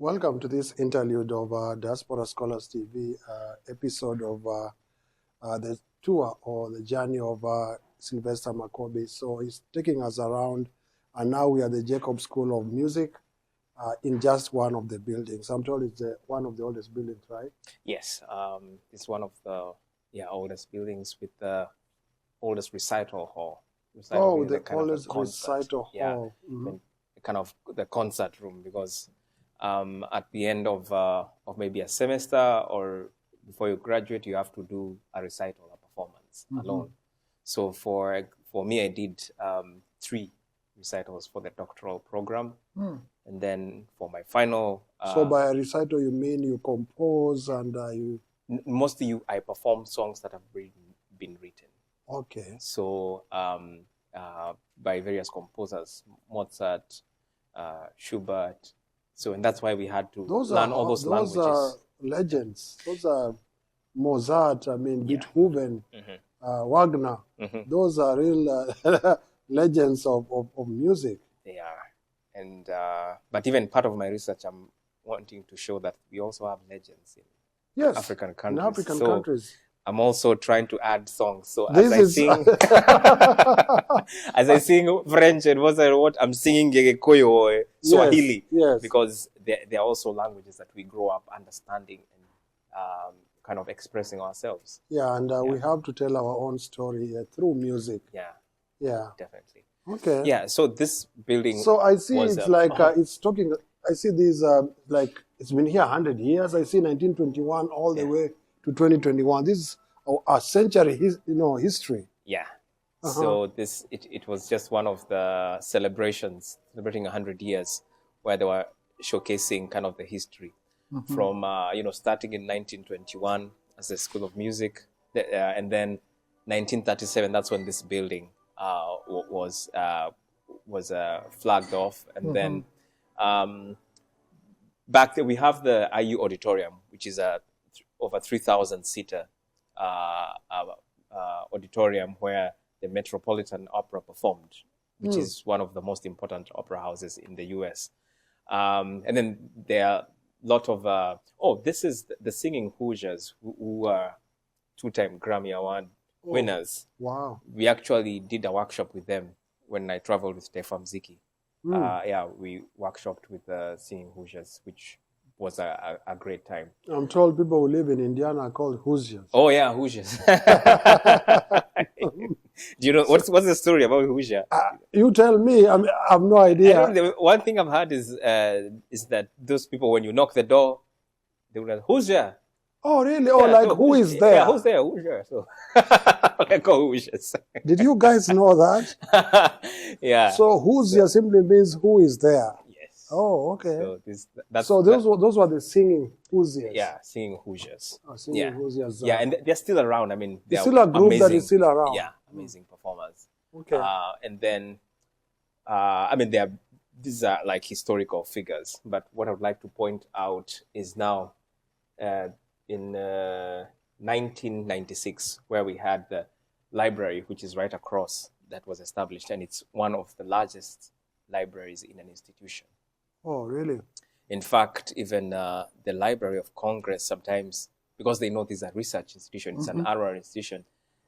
Welcome to this interlude of Diaspora Scholars TV episode of the tour or the journey of Sylvester Makobi. So he's taking us around, and now we are at the Jacob School of Music in just one of the buildings. I'm told it's one of the oldest buildings, right? Yes, it's one of the oldest buildings with the oldest recital hall. The oldest recital hall. Mm-hmm. Kind of the concert room, because at the end of maybe a semester or before you graduate, you have to do a recital, a performance alone. So for me, I did 3 recitals for the doctoral program, and then for my final. So by a recital, you mean you compose and you? Mostly, I perform songs that have been written. Okay. So by various composers, Mozart, Schubert. So, and that's why we had to learn all those languages. Those are legends. Those are Mozart, Beethoven, Wagner. Those are real legends of music. They are. And but even part of my research, I'm wanting to show that we also have legends in African countries. In African countries. I'm also trying to add songs. So as I sing French and what I'm singing Gege Swahili, because they're also languages that we grow up understanding and kind of expressing ourselves. Yeah, and we have to tell our own story through music. Yeah, definitely. Okay. Yeah, so this building. So I see it's like it's talking. I see these like it's been here 100 years. I see 1921 all the way to 2021. This is a century, history. Yeah. So it was just one of the celebrations, celebrating 100 years, where they were showcasing kind of the history from starting in 1921 as a School of Music, and then 1937. That's when this building was flagged off, and then back there we have the IU Auditorium, which is a over 3,000 seater auditorium where the Metropolitan Opera performed, which is one of the most important opera houses in the US. And then there are a lot of this is the Singing Hoosiers, who are 2-time Grammy Award winners. Wow. We actually did a workshop with them when I traveled with Stefan Ziki. We workshopped with the Singing Hoosiers, which was a great time. I'm told people who live in Indiana are called Hoosiers. Oh yeah, Hoosiers. Do you know what's the story about Hoosier? You tell me. I have no idea. The one thing I've heard is that those people, when you knock the door, they will say, "Hoosier." Oh really? Oh, like who is there? Yeah, who's there? Hoosier. So I call Hoosiers. Did you guys know that? Yeah. So Hoosier simply means who is there. Oh, okay. So those were the Singing Hoosiers. Yeah, Singing Hoosiers. Singing Hoosiers. Yeah, and they're still around. I mean, they're still a group that is still around. Yeah, amazing performers. Okay. And then, these are like historical figures. But what I would like to point out is now, in 1996, where we had the library, which is right across, that was established, and it's one of the largest libraries in an institution. Oh, really? In fact, even the Library of Congress sometimes, because they know this is a research institution, it's an honorary institution,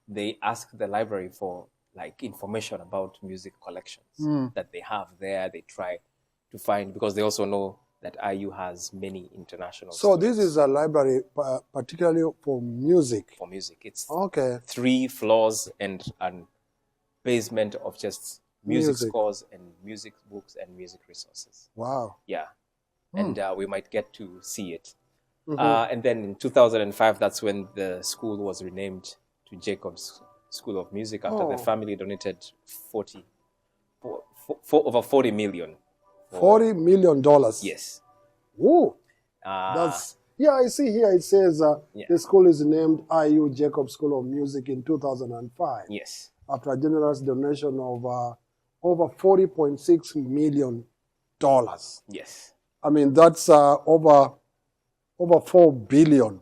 they ask the library for like information about music collections that they have there. They try to find, because they also know that IU has many international students. This is a library particularly for music? For music. It's 3 floors and a basement of just music scores and music books and music resources. Wow. Yeah. And we might get to see it. And then in 2005, that's when the school was renamed to Jacob's School of Music after the family donated over $40 million. $40 million? Yes. Whoa. That's... Yeah, I see here it says the school is named IU Jacob School of Music in 2005. Yes. After a generous donation of over $40.6 million. Yes. I mean, that's over 4 billion.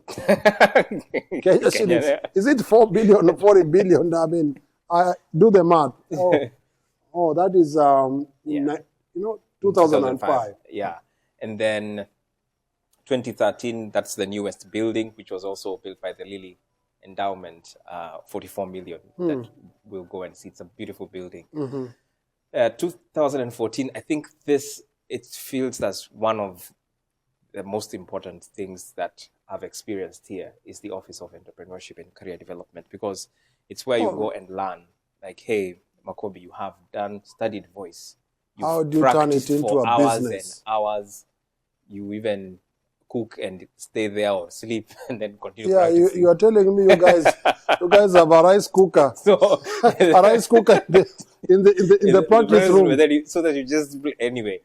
Is it 4 billion or 40 billion? I mean, I do the math. That is 2005. Yeah. And then 2013, that's the newest building, which was also built by the Lilly Endowment, 44 million that we'll go and see. It's a beautiful building. 2014, I think it feels as one of the most important things that I've experienced here is the Office of Entrepreneurship and Career Development, because it's where you go and learn, like, hey, Makobi, you have studied voice. How do you turn it into a hours business? And hours. You even cook and stay there or sleep and then continue Yeah, practicing. you are telling me you guys have a rice cooker. So a rice cooker in the practice room. So that you just anyway.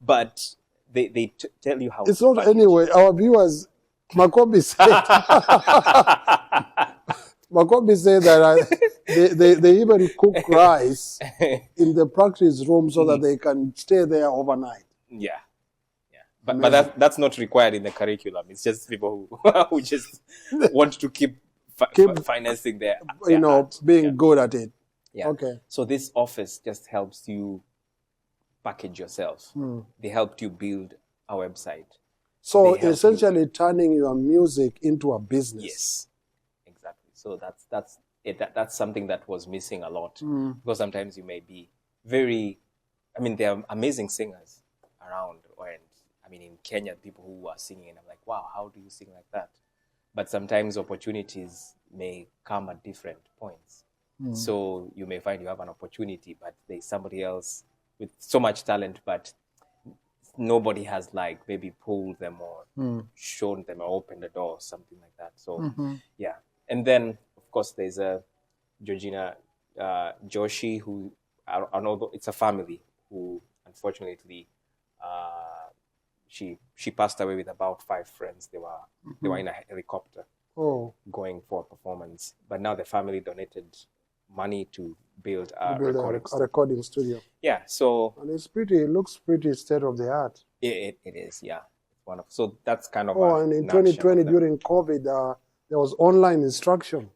But they tell you how. It's not anyway. Our viewers, Makobi said. Makobi said that they even cook rice in the practice room so that they can stay there overnight. Yeah. But that's not required in the curriculum. It's just people who just want to keep financing their being good at it. Yeah. Okay. So this office just helps you package yourself. They helped you build a website. So essentially turning your music into a business. Yes, exactly. So that's something that was missing a lot, because sometimes you may be there are amazing singers around, and in Kenya, people who are singing, and I'm like, wow, how do you sing like that? But sometimes opportunities may come at different points. So you may find you have an opportunity, but there's somebody else with so much talent, but nobody has maybe pulled them or shown them or opened the door or something like that. So yeah. And then of course there's a Georgina Joshi, who I know it's a family who unfortunately she passed away with about 5 friends. They were in a helicopter going for a performance, but now the family donated money to build a recording studio. Yeah, so and it looks pretty state of the art. It is, yeah. So that's kind of and in 2020 during COVID, there was online instruction.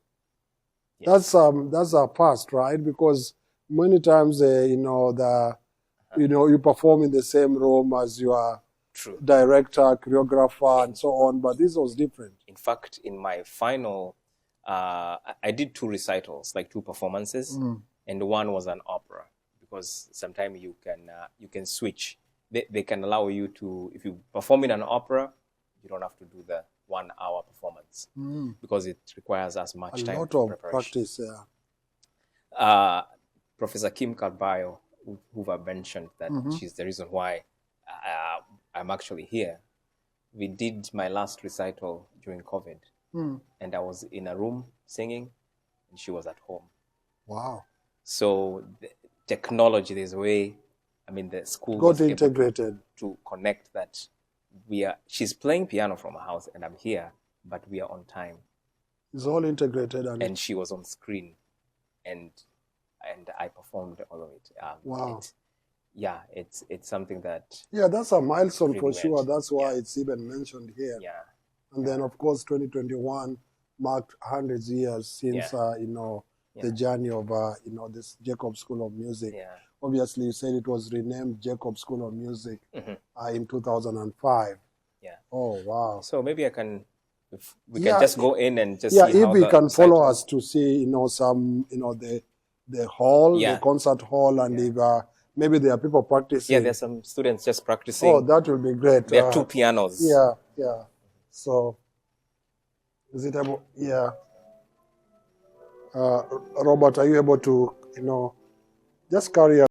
Yes. That's our past, right? Because many times you perform in the same room as your director, choreographer, and so on, but this was different. In fact, in my final I did 2 recitals, 2 performances, and one was an opera, because sometimes you can switch. They can allow you to, if you perform in an opera, you don't have to do the 1-hour performance because it requires as much time. A lot of practice, Professor Kim Carbayo, who I've mentioned that she's the reason why I'm actually here. We did my last recital during COVID. And I was in a room singing, and she was at home. Wow. So the technology, there's a way, the school got integrated to connect that she's playing piano from her house and I'm here, but we are on time. It's all integrated. And she was on screen, and I performed all of it. Wow. It's something that... Yeah, that's a milestone for sure. That's why it's even mentioned here. Yeah. And then, of course, 2021 marked 100 years since, the journey of, this Jacob School of Music. Yeah. Obviously, you said it was renamed Jacob School of Music in 2005. Yeah. Oh, wow. So maybe if we can just go in and just see if we can follow us to see, some, the hall, the concert hall, and if maybe there are people practicing. Yeah, there's some students just practicing. Oh, that will be great. There are 2 pianos. Yeah. So, is it able? Yeah. Robert, are you able to, just carry